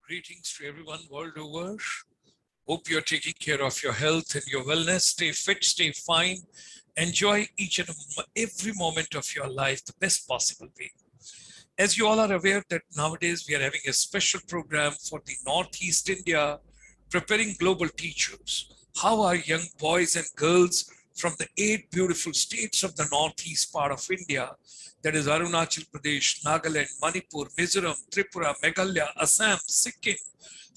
Greetings to everyone world over. Hope you're taking care of your health and your wellness. Stay fit, stay fine. Enjoy each and every moment of your life the best possible way. As you all are aware that nowadays we are having a special program for the Northeast India, preparing global teachers. How our young boys and girls from the 8 beautiful states of the Northeast part of India, that is Arunachal Pradesh, Nagaland, Manipur, Mizoram, Tripura, Meghalaya, Assam, Sikkim,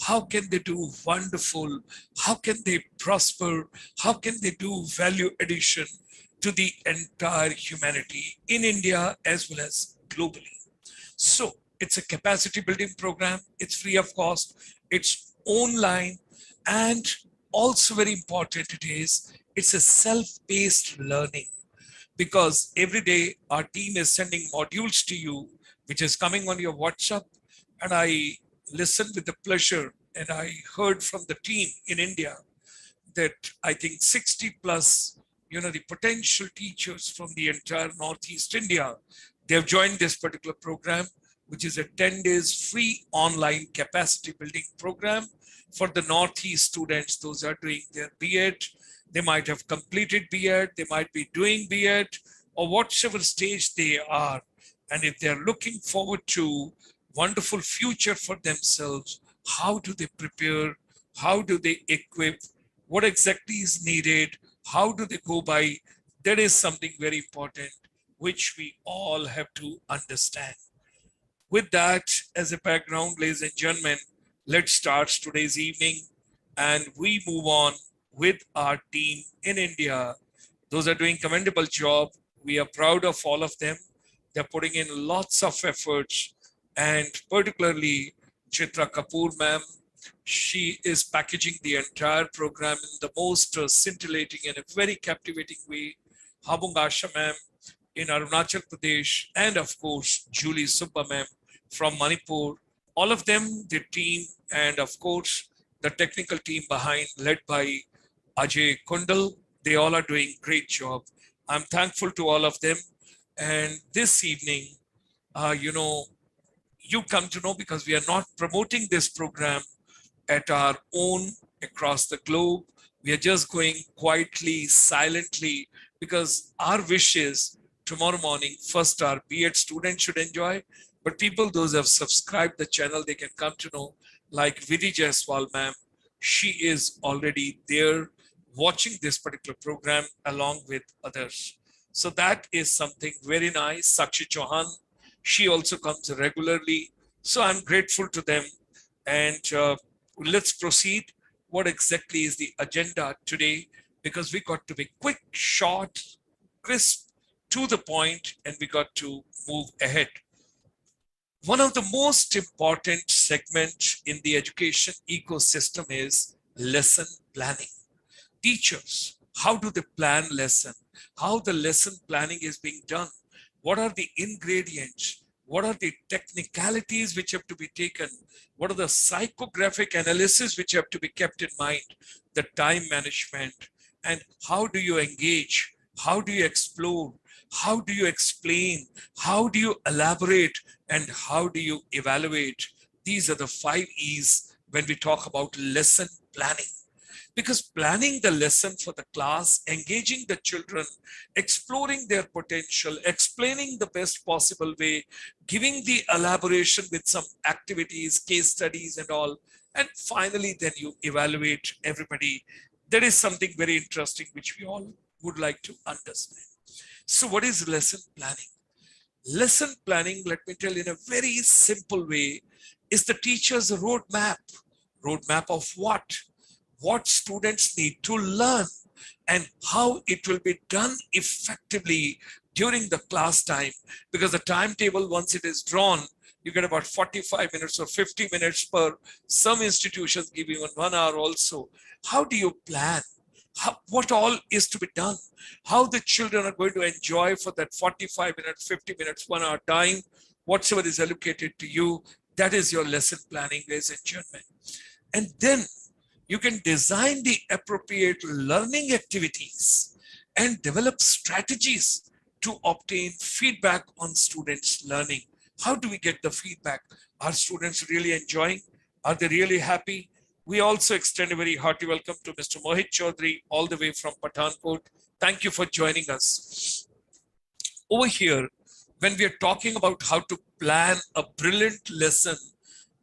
how can they do wonderful? How can they prosper? How can they do value addition to the entire humanity in India as well as globally? So it's a capacity building program. It's free of cost. It's online. And also very important it's a self-paced learning, because every day our team is sending modules to you, which is coming on your WhatsApp. And I listened with the pleasure and I heard from the team in India that I think 60 plus, the potential teachers from the entire Northeast India, they have joined this particular program, which is a 10 days free online capacity building program for the Northeast students. Those are doing their B.Ed. They might have completed B.Ed. They might be doing B.Ed or whatever stage they are. And if they're looking forward to wonderful future for themselves, how do they prepare? How do they equip? What exactly is needed? How do they go by? That is something very important, which we all have to understand. With that as a background, ladies and gentlemen, let's start today's evening and we move on with our team in India. Those are doing commendable job. We are proud of all of them. They're putting in lots of efforts, and particularly Chitra Kapoor ma'am, she is packaging the entire program in the most scintillating and a very captivating way. Habung Asha ma'am in Arunachal Pradesh, and of course, Julie Subba ma'am from Manipur. All of them, the team, and of course, the technical team behind, led by Ajay Kundal, they all are doing great job. I'm thankful to all of them. And this evening, you come to know, because we are not promoting this program at our own across the globe. We are just going quietly, silently, because our wish is tomorrow morning, first our B.Ed students should enjoy, but people, those who have subscribed the channel, they can come to know, like Vidhi Jaiswal ma'am, she is already there watching this particular program along with others. So that is something very nice. Sakshi Chauhan, she also comes regularly. So I'm grateful to them. And let's proceed. What exactly is the agenda today? Because we got to be quick, short, crisp, to the point, and we got to move ahead. One of the most important segments in the education ecosystem is lesson planning. Teachers, how do they plan lesson? How the lesson planning is being done? What are the ingredients? What are the technicalities which have to be taken? What are the psychographic analysis which have to be kept in mind? The time management, and how do you engage? How do you explore? How do you explain? How do you elaborate? And how do you evaluate? These are the 5 E's when we talk about lesson planning. Because planning the lesson for the class, engaging the children, exploring their potential, explaining the best possible way, giving the elaboration with some activities, case studies and all, and finally then you evaluate everybody. That is something very interesting which we all would like to understand. So what is lesson planning? Lesson planning, let me tell you in a very simple way, is the teacher's roadmap. Roadmap of what? What students need to learn and how it will be done effectively during the class time. Because the timetable, once it is drawn, you get about 45 minutes or 50 minutes per. Some institutions give even 1 hour also. How do you plan? What all is to be done? How the children are going to enjoy for that 45 minutes, 50 minutes, 1 hour time, whatsoever is allocated to you, that is your lesson planning, ladies and gentlemen. And then you can design the appropriate learning activities and develop strategies to obtain feedback on students' learning. How do we get the feedback? Are students really enjoying? Are they really happy? We also extend a very hearty welcome to Mr. Mohit Chaudhary, all the way from Pathankot. Thank you for joining us. Over here, when we are talking about how to plan a brilliant lesson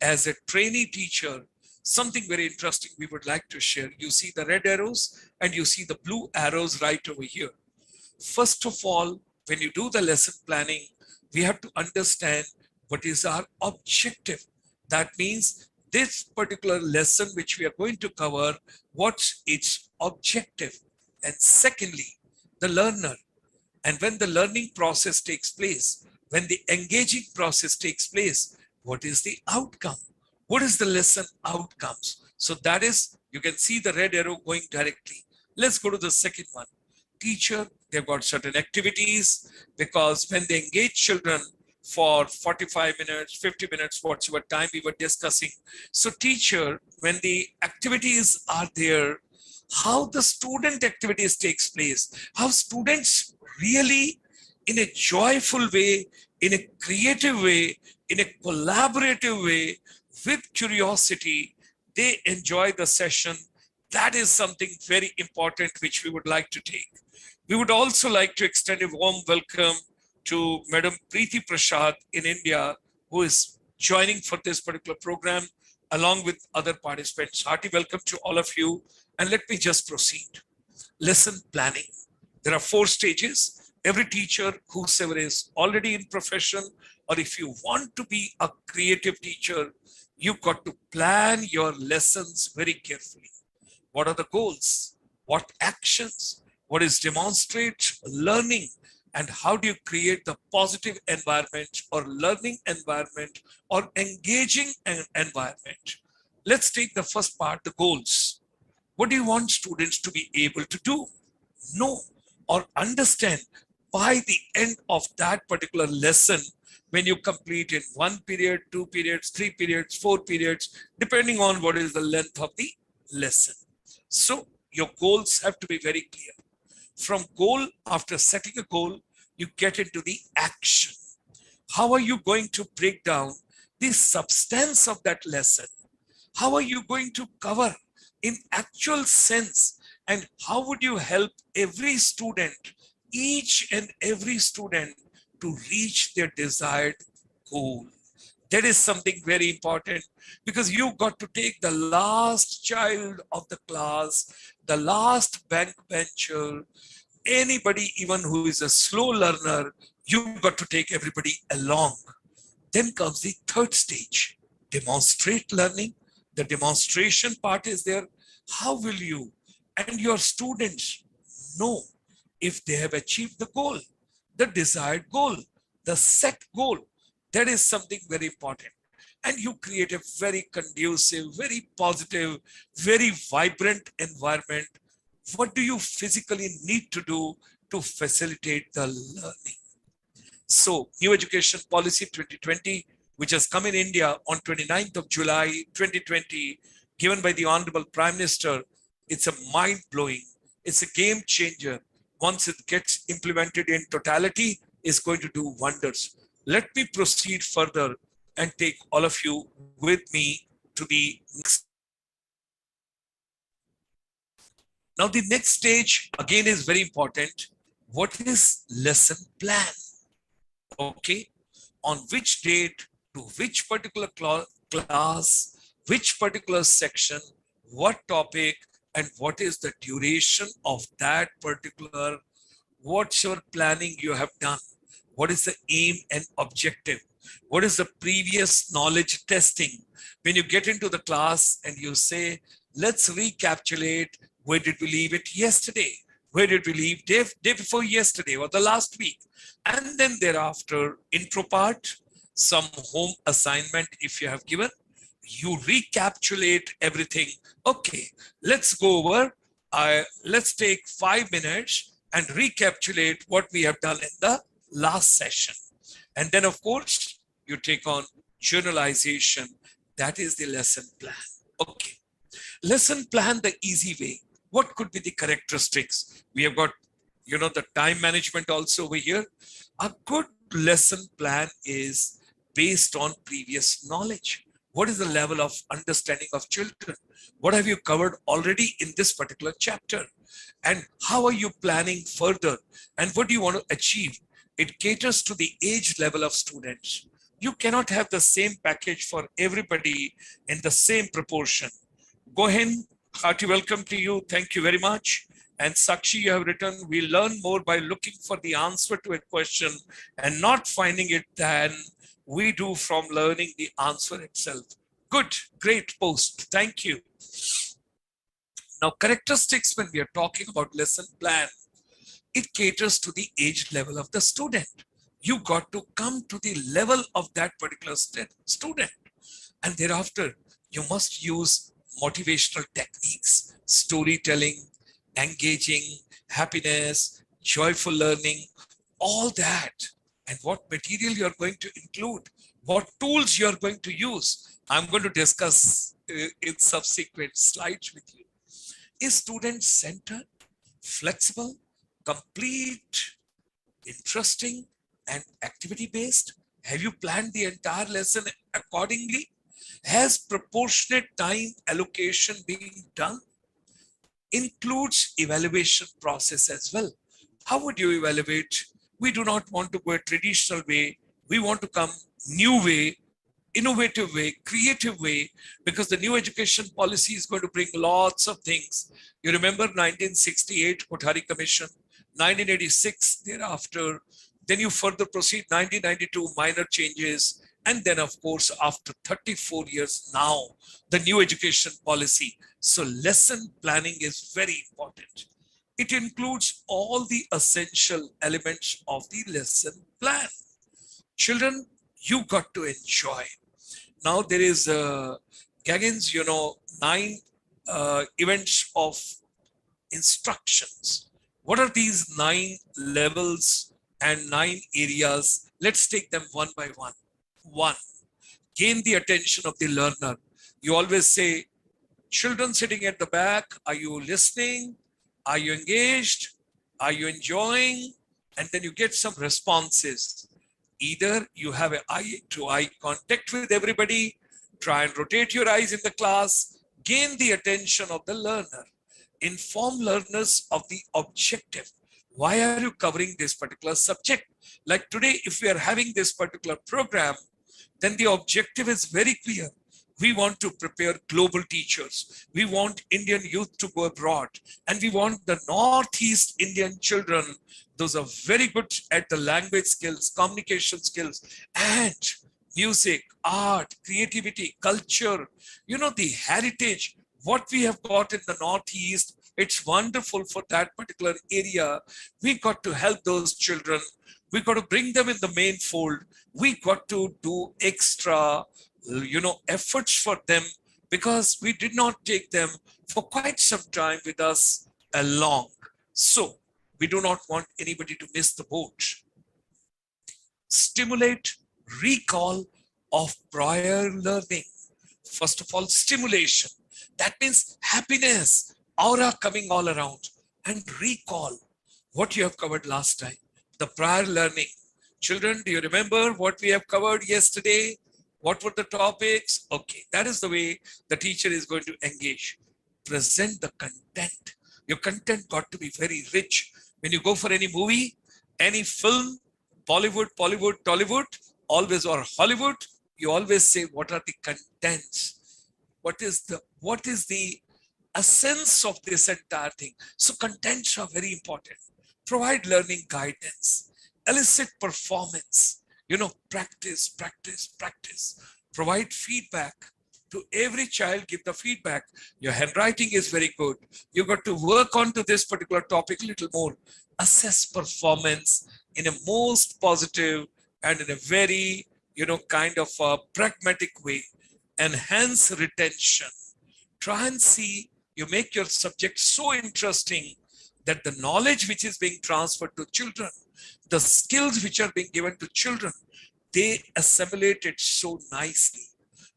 as a trainee teacher, something very interesting we would like to share. You see the red arrows and you see the blue arrows right over here. First of all, when you do the lesson planning, we have to understand what is our objective. That means this particular lesson which we are going to cover, what's its objective? And secondly, the learner. And when the learning process takes place, when the engaging process takes place, what is the outcome? What is the lesson outcomes? So that is, you can see the red arrow going directly. Let's go to the second one. Teacher, they've got certain activities, because when they engage children for 45 minutes, 50 minutes, whatever time we were discussing. So teacher, when the activities are there, how the student activities takes place, how students really in a joyful way, in a creative way, in a collaborative way, with curiosity, they enjoy the session. That is something very important which we would like to take. We would also like to extend a warm welcome to Madam Preeti Prasad in India, who is joining for this particular program along with other participants. Hearty welcome to all of you. And let me just proceed. Lesson planning. There are 4 stages. Every teacher, whosoever is already in profession, or if you want to be a creative teacher, you've got to plan your lessons very carefully. What are the goals? What actions? What is demonstrate learning? And how do you create the positive environment or learning environment or engaging environment? Let's take the first part, the goals. What do you want students to be able to do, know, or understand by the end of that particular lesson when you complete in 1 period, 2 periods, 3 periods, 4 periods, depending on what is the length of the lesson. So your goals have to be very clear. From goal, after setting a goal, you get into the action. How are you going to break down the substance of that lesson? How are you going to cover in actual sense? And how would you help every student, each and every student, to reach their desired goal? That is something very important, because you've got to take the last child of the class, the last backbencher, anybody even who is a slow learner, you've got to take everybody along. Then comes the third stage, demonstrate learning. The demonstration part is there. How will you and your students know if they have achieved the goal, the desired goal, the set goal? That is something very important. And you create a very conducive, very positive, very vibrant environment. What do you physically need to do to facilitate the learning? So, New Education Policy 2020, which has come in India on 29th of July 2020, given by the Honorable Prime Minister, it's a mind-blowing, it's a game changer. Once it gets implemented in totality, it's going to do wonders. Let me proceed further and take all of you with me to the next. Now, the next stage again is very important. What is lesson plan? Okay, on which date, to which particular class, which particular section, what topic, and what is the duration of that particular, what's your planning you have done? What is the aim and objective? What is the previous knowledge testing? When you get into the class and you say, let's recapitulate, where did we leave it yesterday? Where did we leave day before yesterday or the last week? And then thereafter, intro part, some home assignment if you have given, you recapitulate everything. Okay, let's go over, let's take 5 minutes and recapitulate what we have done in the last session. And then of course, you take on journalization. That is the lesson plan. Okay, lesson plan the easy way. What could be the characteristics? We have got, the time management also over here. A good lesson plan is based on previous knowledge. What is the level of understanding of children? What have you covered already in this particular chapter? And how are you planning further? And what do you want to achieve? It caters to the age level of students. You cannot have the same package for everybody in the same proportion. Go ahead, hearty welcome to you. Thank you very much. And Sakshi, you have written, we learn more by looking for the answer to a question and not finding it than we do from learning the answer itself. Good, great post. Thank you. Now, characteristics when we are talking about lesson plan, it caters to the age level of the student. You got to come to the level of that particular student. And thereafter, you must use motivational techniques, storytelling, engaging, happiness, joyful learning, all that. And what material you're going to include, what tools you're going to use. I'm going to discuss in subsequent slides with you. Is student-centered, flexible, complete, interesting, and activity-based? Have you planned the entire lesson accordingly? Has proportionate time allocation been done? Includes evaluation process as well. How would you evaluate? We do not want to go a traditional way. We want to come new way, innovative way, creative way, because the new education policy is going to bring lots of things. You remember 1968 Kothari Commission, 1986 thereafter, then you further proceed 1992 minor changes, and then of course after 34 years now, the new education policy. So lesson planning is very important. It includes all the essential elements of the lesson plan. Children, you got to enjoy. Now there is Gagin's, 9 events of instructions. What are these 9 levels and 9 areas? Let's take them one by one. 1, gain the attention of the learner. You always say, children sitting at the back, are you listening? Are you engaged? Are you enjoying? And then you get some responses. Either you have an eye-to-eye contact with everybody, try and rotate your eyes in the class, gain the attention of the learner, inform learners of the objective. Why are you covering this particular subject? Like today, if we are having this particular program, then the objective is very clear. We want to prepare global teachers. We want Indian youth to go abroad. And we want the Northeast Indian children, those are very good at the language skills, communication skills, and music, art, creativity, culture, the heritage, what we have got in the Northeast, it's wonderful for that particular area. We got to help those children. We got to bring them in the main fold. We got to do extra, efforts for them because we did not take them for quite some time with us along. So we do not want anybody to miss the boat. Stimulate recall of prior learning. First of all, stimulation. That means happiness, aura coming all around, and recall what you have covered last time, the prior learning. Children, do you remember what we have covered yesterday? What were the topics? Okay, that is the way the teacher is going to engage. Present the content. Your content got to be very rich. When you go for any movie, any film, Bollywood, Tollywood, always, or Hollywood, you always say, what are the contents? What is the essence of this entire thing? So contents are very important. Provide learning guidance, elicit performance, practice. Provide feedback to every child, give the feedback. Your handwriting is very good. You got to work on to this particular topic a little more. Assess performance in a most positive and in a very, kind of a pragmatic way. Enhance retention. Try and see, you make your subject so interesting that the knowledge which is being transferred to children, the skills which are being given to children, they assimilate it so nicely.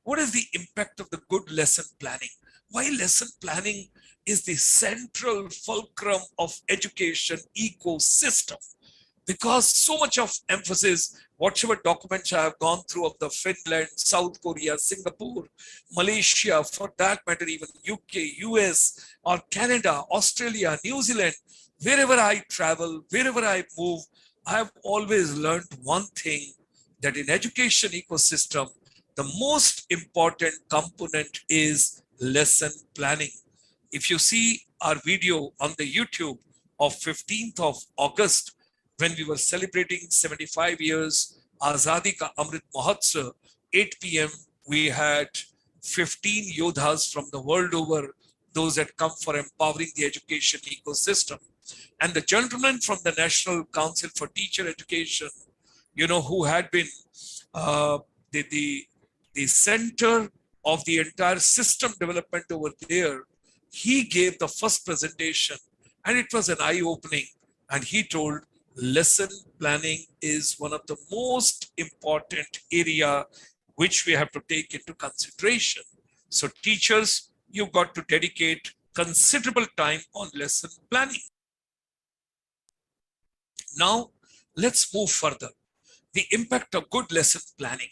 What is the impact of the good lesson planning? Why lesson planning is the central fulcrum of education ecosystem? Because so much of emphasis whatever documents I have gone through of the Finland, South Korea, Singapore, Malaysia, for that matter, even UK, US, or Canada, Australia, New Zealand, wherever I travel, wherever I move, I have always learned one thing, that in education ecosystem, the most important component is lesson planning. If you see our video on the YouTube of 15th of August, when we were celebrating 75 years Azadi Ka Amrit Mahotsav, 8 p.m., we had 15 yodhas from the world over, those that come for empowering the education ecosystem. And the gentleman from the National Council for Teacher Education, who had been uh, the, the, the center of the entire system development over there, he gave the first presentation, and it was an eye-opening. And he told, lesson planning is one of the most important area which we have to take into consideration. So teachers, you've got to dedicate considerable time on lesson planning. Now, let's move further. The impact of good lesson planning.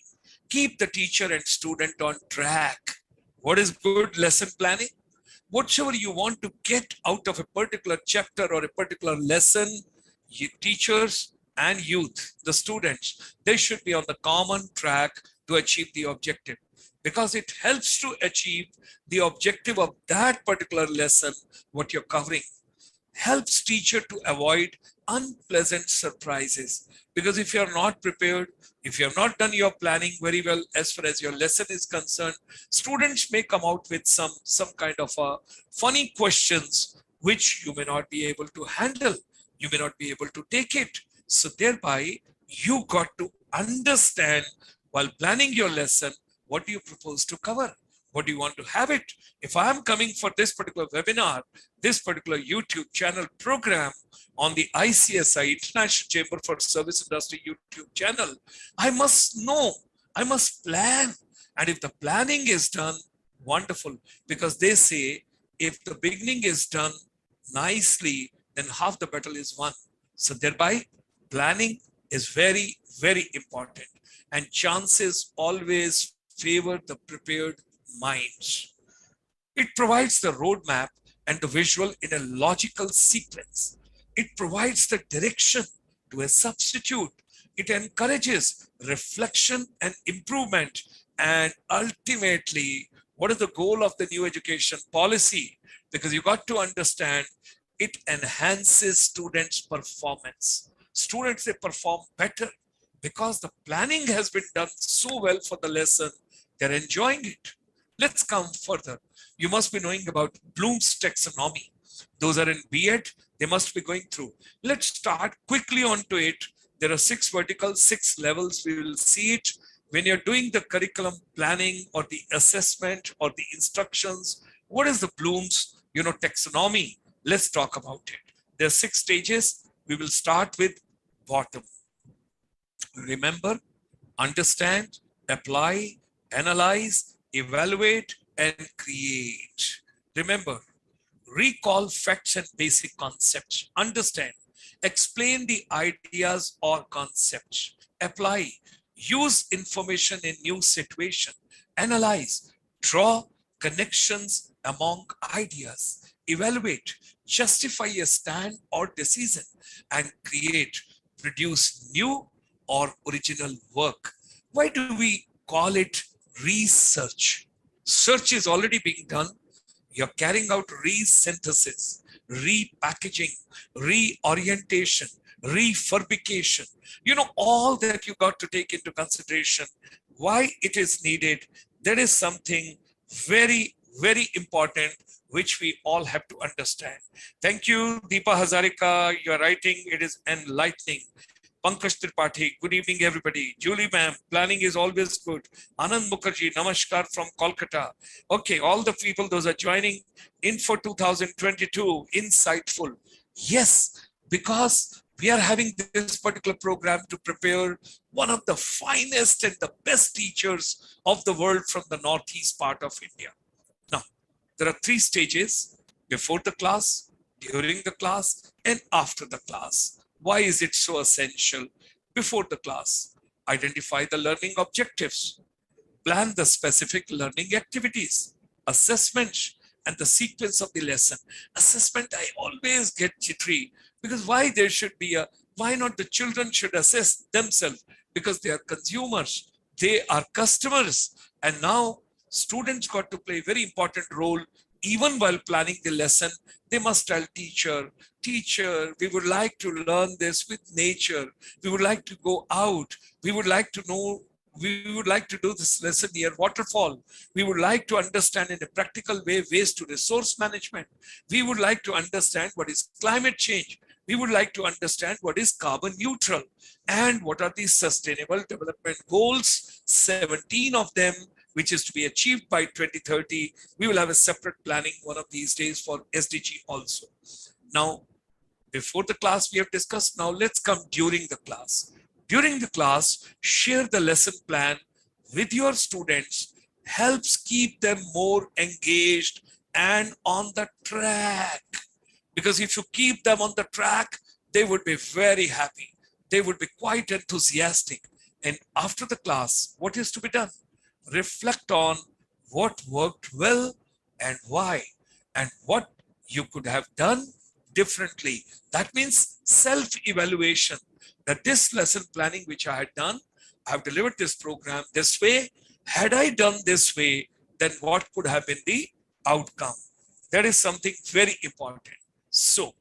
Keep the teacher and student on track. What is good lesson planning? Whatever you want to get out of a particular chapter or a particular lesson, you teachers and youth, the students, they should be on the common track to achieve the objective, because it helps to achieve the objective of that particular lesson, what you're covering. Helps teacher to avoid unpleasant surprises, because if you're not prepared, if you have not done your planning very well as far as your lesson is concerned, students may come out with some kind of funny questions which you may not be able to handle. You may not be able to take it. So thereby, you got to understand while planning your lesson, what do you propose to cover? What do you want to have it? If I'm coming for this particular webinar, this particular YouTube channel program on the ICSI, International Chamber for Service Industry YouTube channel, I must know, I must plan. And if the planning is done, wonderful, because they say if the beginning is done nicely, then half the battle is won. So thereby, planning is very, very important. And chances always favor the prepared minds. It provides the roadmap and the visual in a logical sequence. It provides the direction to a substitute. It encourages reflection and improvement. And ultimately, what is the goal of the new education policy? Because you got to understand, it enhances students' performance. Students, they perform better because the planning has been done so well for the lesson. They're enjoying it. Let's come further. You must be knowing about Bloom's taxonomy. Those are in B.Ed, they must be going through. Let's start quickly onto it. There are 6 verticals, 6 levels. We will see it. When you're doing the curriculum planning or the assessment or the instructions, what is the Bloom's taxonomy? Let's talk about it. There are 6 stages. We will start with bottom. Remember, understand, apply, analyze, evaluate, and create. Remember, recall facts and basic concepts. Understand, explain the ideas or concepts. Apply, use information in new situation. Analyze, draw connections among ideas. Evaluate, justify a stand or decision. And create, produce new or original work. Why do we call it research? Search is already being done. You're carrying out re-synthesis, repackaging, reorientation, refabrication. All that you got to take into consideration. Why it is needed, that is something very, very important, which we all have to understand. Thank you, Deepa Hazarika. Your writing, it is enlightening. Pankaj Tripathi, good evening, everybody. Julie ma'am, planning is always good. Anand Mukherjee, namaskar from Kolkata. Okay, all the people, those are joining Info 2022, insightful. Yes, because we are having this particular program to prepare one of the finest and the best teachers of the world from the northeast part of India. Now, there are 3 stages: before the class, during the class, and after the class. Why is it so essential? Before the class, identify the learning objectives, plan the specific learning activities, assessment, and the sequence of the lesson. Assessment, I always get jittery because why not the children should assess themselves because they are consumers, they are customers. And now students got to play a very important role even while planning the lesson. They must tell teacher, we would like to learn this with nature. We would like to go out. We would like to know we would like to do this lesson near waterfall. We would like to understand in a practical way waste to resource management. We would like to understand what is climate change. We would like to understand what is carbon neutral and what are the sustainable development goals, 17 of them, which is to be achieved by 2030. We will have a separate planning one of these days for SDG also. Now, before the class we have discussed, now let's come during the class. During the class, share the lesson plan with your students, helps keep them more engaged and on the track. Because if you keep them on the track, they would be very happy. They would be quite enthusiastic. And after the class, what is to be done? Reflect on what worked well and why, and what you could have done differently. That means self-evaluation. That this lesson planning which I had done, I have delivered this program this way. Had I done this way, then what could have been the outcome? That is something very important. So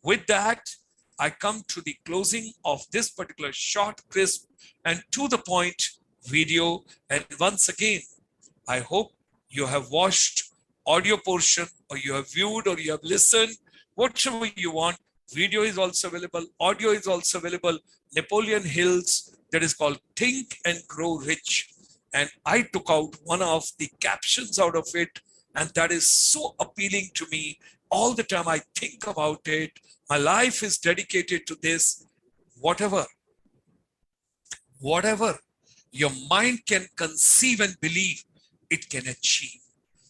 with that, I come to the closing of this particular short, crisp, and to the point video. And once again, I hope you have watched audio portion, or you have viewed, or you have listened, whatever you want. Video is also available. Audio is also available. Napoleon Hill's, that is called Think and Grow Rich. And I took out one of the captions out of it. And that is so appealing to me. All the time I think about it. My life is dedicated to this. Whatever your mind can conceive and believe, it can achieve.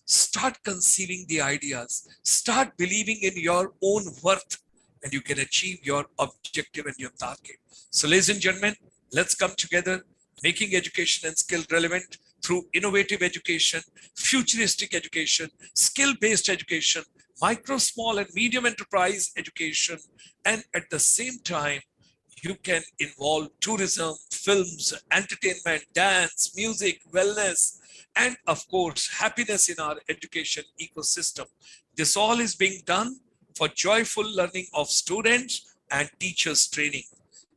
Start conceiving the ideas. Start believing in your own worth, and you can achieve your objective and your target. So ladies and gentlemen, let's come together, making education and skill relevant through innovative education, futuristic education, skill-based education, micro, small, and medium enterprise education. And at the same time, you can involve tourism, films, entertainment, dance, music, wellness, and of course, happiness in our education ecosystem. This all is being done for joyful learning of students and teachers training.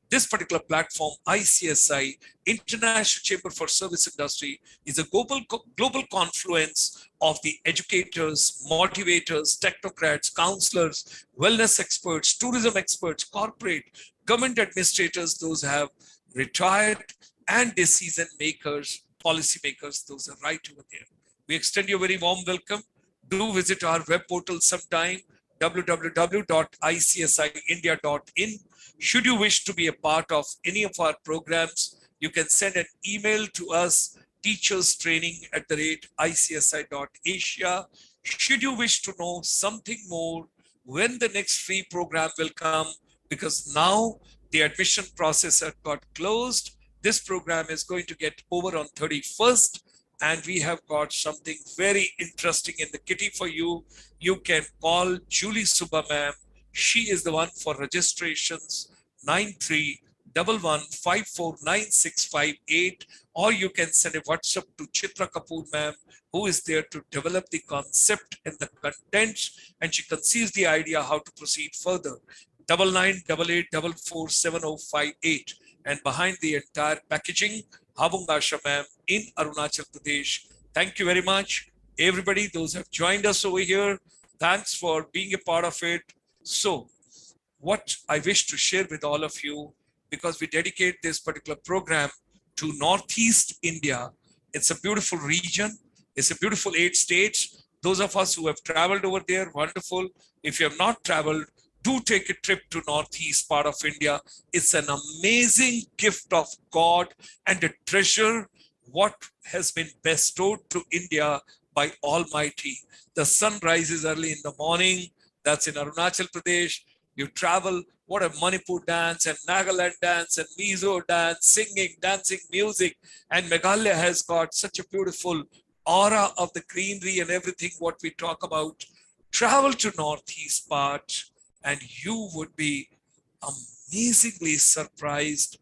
This particular platform, ICSI, International Chamber for Service Industry, is a global confluence of the educators, motivators, technocrats, counselors, wellness experts, tourism experts, corporate, government administrators, those have retired, and decision makers, policy makers, those are right over there. We extend you a very warm welcome. Do visit our web portal sometime, www.icsiindia.in. Should you wish to be a part of any of our programs, you can send an email to us, teacherstraining@icsi.asia. Should you wish to know something more, when the next free program will come, because now the admission process has got closed. This program is going to get over on 31st. And we have got something very interesting in the kitty for you. You can call Julie Subba ma'am. She is the one for registrations, 9311549658, or you can send a WhatsApp to Chitra Kapoor ma'am, who is there to develop the concept and the contents, and she conceives the idea how to proceed further. 9988447058, and behind the entire packaging, Habungasha ma'am in Arunachal Pradesh. Thank you very much, everybody. Those who have joined us over here, thanks for being a part of it. So, what I wish to share with all of you, because we dedicate this particular program to Northeast India. It's a beautiful region. It's a beautiful 8 states. Those of us who have traveled over there, wonderful. If you have not traveled, do take a trip to Northeast part of India. It's an amazing gift of God and a treasure what has been bestowed to India by Almighty. The sun rises early in the morning. That's in Arunachal Pradesh. You travel, what a Manipur dance and Nagaland dance and Mizo dance, singing, dancing, music. And Meghalaya has got such a beautiful aura of the greenery and everything what we talk about. Travel to Northeast part and you would be amazingly surprised.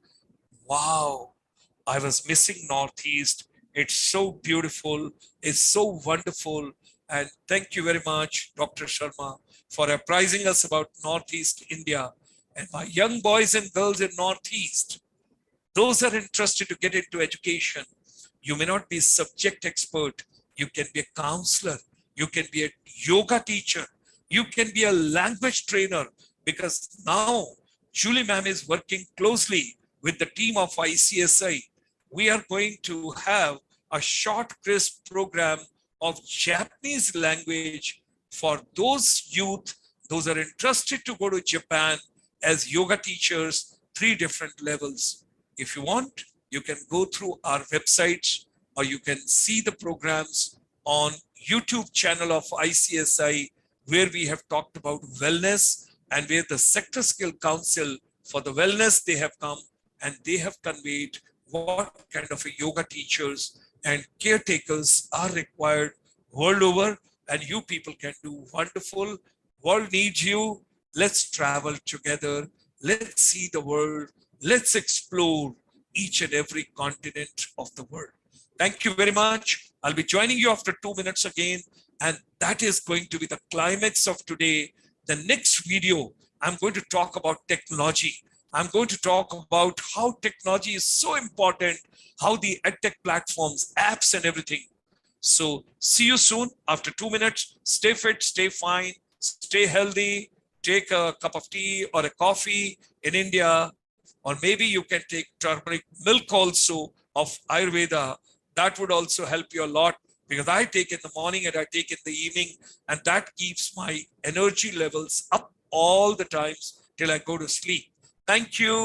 Wow, I was missing Northeast. It's so beautiful. It's so wonderful. And thank you very much, Dr. Sharma, for apprising us about Northeast India. And my young boys and girls in Northeast, those are interested to get into education. You may not be a subject expert. You can be a counselor. You can be a yoga teacher. You can be a language trainer because now Julie ma'am is working closely with the team of ICSI. We are going to have a short, crisp program of Japanese language for those youth, those are interested to go to Japan as yoga teachers, 3 different levels. If you want, you can go through our website or you can see the programs on YouTube channel of ICSI where we have talked about wellness and where the Sector Skill Council for the wellness they have come and they have conveyed what kind of a yoga teachers and caretakers are required world over, and you people can do wonderful. World needs you. Let's travel together. Let's see the world. Let's explore each and every continent of the world. Thank you very much. I'll be joining you after 2 minutes again. And that is going to be the climax of today. The next video, I'm going to talk about technology. I'm going to talk about how technology is so important, how the edtech platforms, apps and everything. So see you soon after 2 minutes. Stay fit, stay fine, stay healthy. Take a cup of tea or a coffee in India, or maybe you can take turmeric milk also of Ayurveda. That would also help you a lot because I take in the morning and I take in the evening, and that keeps my energy levels up all the times till I go to sleep. Thank you.